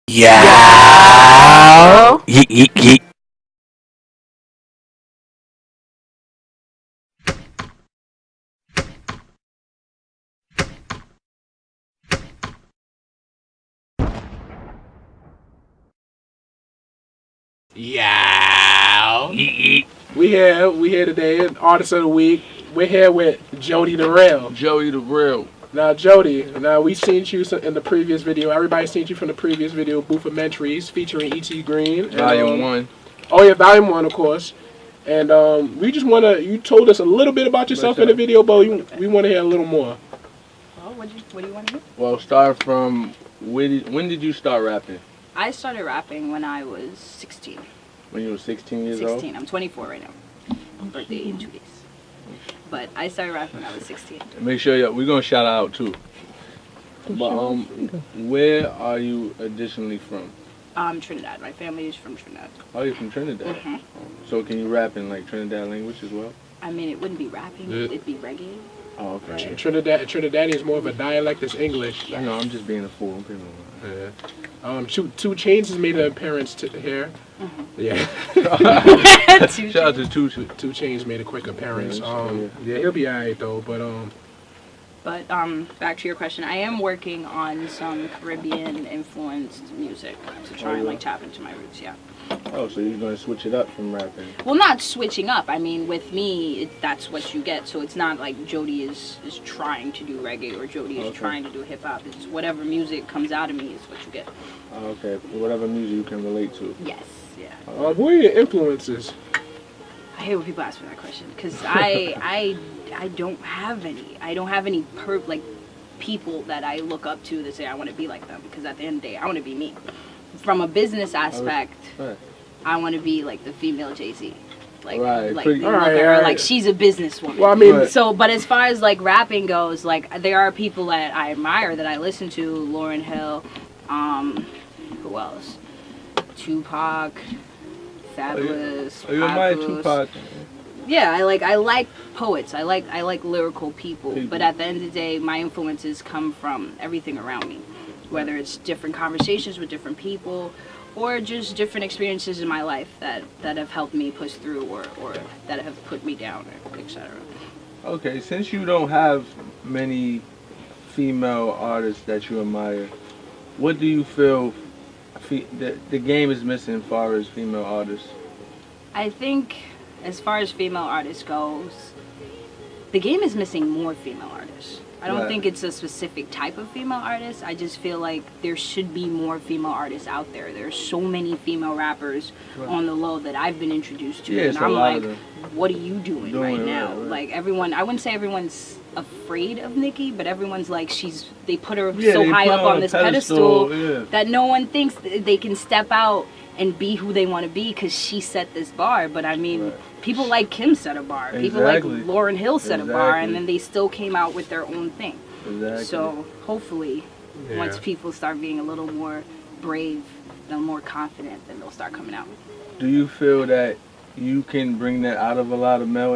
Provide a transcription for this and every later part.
Yeah. Yeet, yeet, yeet. Yeah. Yeet, yeet. We here today, Artist of the Week. We're here with Jodi Da Real. Jodi Da Real. Now, Jodi, we seen you in the previous video. Everybody seen you from the previous video, Boofamentaries, featuring E.T. Green. And, Volume 1. Oh, yeah, Volume 1, of course. And we just want to, you told us a little bit about yourself in the video, but we want to hear a little more. Oh, what do you want to hear? Well, start from, when did you start rapping? I started rapping when I was 16. When you were 16 years old? 16. I'm 24 right now. Birthday in 2 days. But I started rapping when I was 16. Make sure, we're going to shout out too. But, where are you additionally from? Trinidad. My family is from Trinidad. Oh, you're from Trinidad? Mm-hmm. So can you rap in like Trinidad language as well? I mean, it wouldn't be rapping. It'd be reggae. Oh, okay. Trinidadian is more of a dialect that's English. I know, I'm just being a fool. I'm being a Yeah. Two Chains has made an appearance here. Mm-hmm. Yeah. Shout out to Two Chains made a quick appearance. Yeah. Yeah, he'll be alright though. But back to your question, I am working on some Caribbean influenced music to try and like tap into my roots. Yeah. Oh, so you're going to switch it up from rapping? Well, not switching up. I mean, with me, that's what you get. So it's not like Jodi is trying to do reggae or Jodi is trying to do hip hop. It's whatever music comes out of me is what you get. Oh, okay. Whatever music you can relate to. Yes. Yeah. who are your influences? I hate when people ask me that question because I don't have any. I don't have any people that I look up to that say I want to be like them, because at the end of the day, I want to be me. From a business aspect, I want to be like the female Jay-Z. Like, right. like, Pretty, look at her, like she's a businesswoman. Well, I mean, so, but as far as like rapping goes, like there are people that I admire that I listen to. Lauryn Hill, who else? Tupac, Fabulous. Oh, you admire Papoose. Tupac? Yeah, I like poets. I like lyrical people. But at the end of the day, my influences come from everything around me. Whether it's different conversations with different people or just different experiences in my life that have helped me push through or that have put me down, etc. Okay, since you don't have many female artists that you admire, what do you feel the game is missing as far as female artists? I think as far as female artists goes, the game is missing more female artists. I don't think it's a specific type of female artist. I just feel like there should be more female artists out there. There's so many female rappers on the low that I've been introduced to. And I'm like, what are you doing right now? Like everyone, I wouldn't say everyone's afraid of Nicki, but everyone's like, they put her so high up on this pedestal that no one thinks they can step out and be who they want to be because she set this bar. But I mean, people like Kim set a bar. People like Lauryn Hill set a bar, and then they still came out with their own thing. So hopefully, once people start being a little more brave, a little more confident, then they'll start coming out. Do you feel that you can bring that out of a lot of female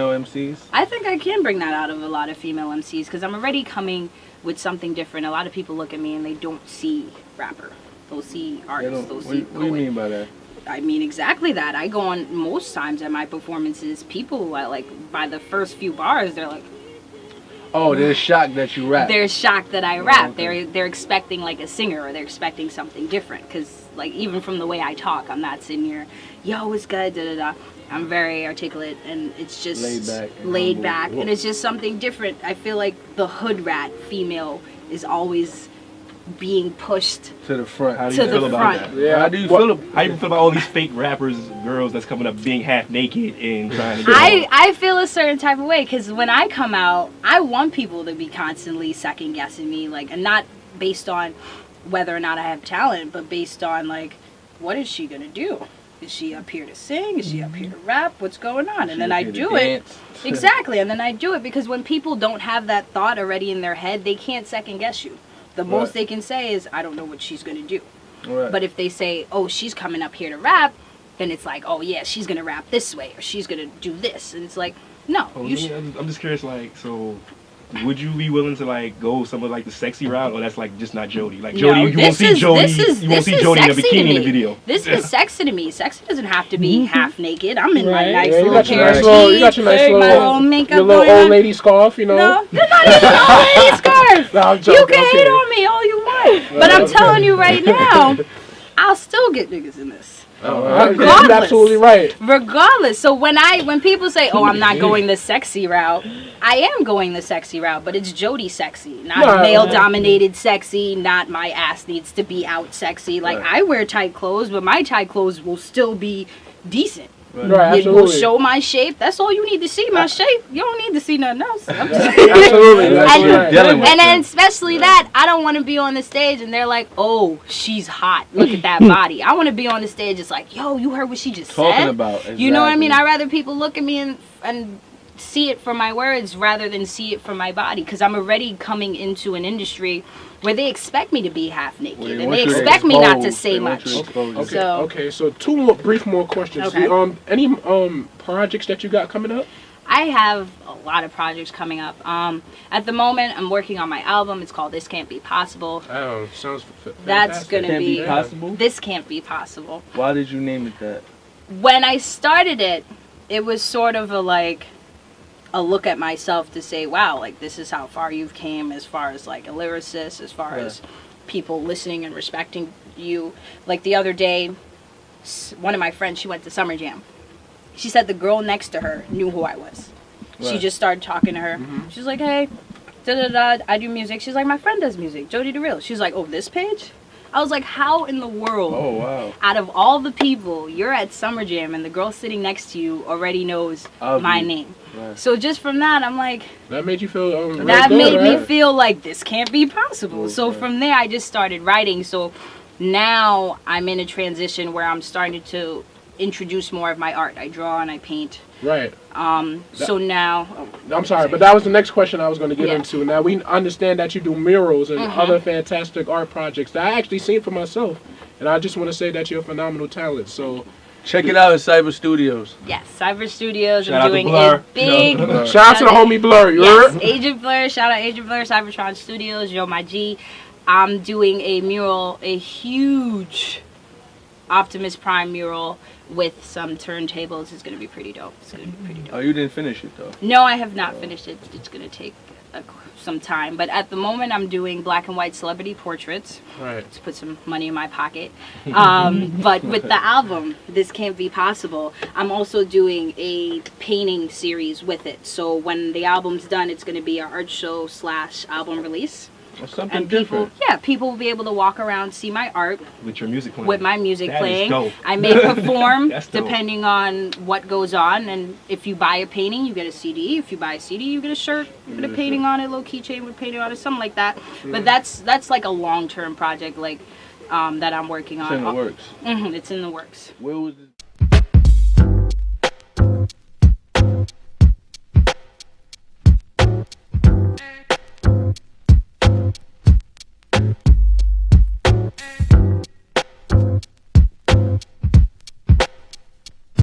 MCs? I think I can bring that out of a lot of female MCs because I'm already coming with something different. A lot of people look at me and they don't see rapper. They'll see artists, they'll see poet. What do you mean by that? I mean exactly that. I go on most times at my performances, people like by the first few bars, they're like, oh, they're shocked that you rap. They're shocked that I rap. Okay. They're expecting like a singer, or they're expecting something different. Because like even from the way I talk, I'm not sitting here, yo, it's good, da da da. I'm very articulate, and it's just laid back, and it's just something different. I feel like the hood rat female is always being pushed to the front. How do you feel about that? Yeah. How do you feel about all these fake rappers, girls that's coming up being half naked and trying to get I feel a certain type of way because when I come out, I want people to be constantly second guessing me, like, and not based on whether or not I have talent, but based on like, what is she gonna do? Is she up here to sing? Is she up here to rap? What's going on? And then I do it. Exactly, and then I do it because when people don't have that thought already in their head, they can't second guess you. The most they can say is, I don't know what she's going to do. But if they say, oh, she's coming up here to rap, then it's like, oh, yeah, she's going to rap this way, or she's going to do this. And it's like, no. I'm just curious, like, so would you be willing to like go some of like the sexy route, or that's like just not Jodi? Like No, Jodi, you won't see Jodi. You won't this see is Jodi in a sexy to bikini in the me. video. This is sexy to me. Sexy doesn't have to be half naked. I'm in my Right. nice Yeah, you little got your pair nice of little, you got jeans, your nice my little, little makeup your little going old on. lady scarf, you know. No, that's not even an old lady scarf. No, I'm You joking, can I'm hate kidding. on me all you want, but I'm telling you right now, I'll still get niggas in this. You're Regardless. absolutely right. Regardless. So when people say, "Oh, I'm not going the sexy route," I am going the sexy route, but it's Jodi sexy, not No, male-dominated sexy. Not my ass needs to be out sexy. Like I wear tight clothes, but my tight clothes will still be decent. Right, It will absolutely. show my shape. That's all you need to see. My shape. You don't need to see nothing else. I'm just Absolutely. That's That's what you're right. dealing with. and then especially that, I don't want to be on the stage and they're like, "Oh, she's hot. Look at that body." I want to be on the stage. It's like, "Yo, you heard what she just Talking said?" about. You know what I mean? exactly. I'd rather people look at me and see it from my words rather than see it from my body, because I'm already coming into an industry where they expect me to be half naked Well, and they expect me not to say much. Okay, So- okay. So two more brief questions. Okay. Any projects that you got coming up? I have a lot of projects coming up. At the moment, I'm working on my album. It's called "This Can't Be Possible." Sounds That's fantastic. gonna Can't be be possible. "This Can't Be Possible." Why did you name it that? When I started it, it was sort of a look at myself to say, wow, like this is how far you've came as far as like a lyricist, as far as people listening and respecting you. Like the other day, one of my friends, she went to Summer Jam. She said the girl next to her knew who I was. She Right. just started talking to her. She's like, "Hey, da-da-da, I do music." She's like, "My friend does music, Jodi Da Real." She's like, "Oh, this page?" I was like, how in the world? Oh wow. Out of all the people, you're at Summer Jam and the girl sitting next to you already knows my name. Right. So just from that, I'm like, That made you feel real that good, made me right? feel like this can't be possible. So Okay. from there, I just started writing. So now I'm in a transition where I'm starting to introduce more of my art. I draw and I paint. Right. So now, I'm sorry, but that was the next question I was going to get Yeah. into. Now, we understand that you do murals and other fantastic art projects that I actually seen for myself. And I just want to say that you're a phenomenal talent. So, Check it out at Cyber Studios. yes, Cyber Studios. Shout I'm out to doing Blur. a big... No. shout out to the homie Blur. You Yes, heard? Agent Blur. Shout out Agent Blur, Cybertron Studios, Yo My G. I'm doing a mural, a huge Optimus Prime mural with some turntables. It's going to be pretty dope. It's going to be pretty dope. Oh, you didn't finish it though. No, I have not finished it. It's going to take some time. But at the moment, I'm doing black and white celebrity portraits Right. to put some money in my pocket. But with the album, This Can't Be Possible, I'm also doing a painting series with it. So when the album's done, it's going to be an art show / album release. Or something And people, different. people will be able to walk around, see my art With your music playing. with my music That is playing. dope. I may perform That's dope. depending on what goes on. And if you buy a painting, you get a CD. If you buy a CD, you get a shirt with a painting on it, a little keychain with painting on it, something like that. But that's like a long-term project, like that I'm working It's on. in the works. It's in the works. Where was this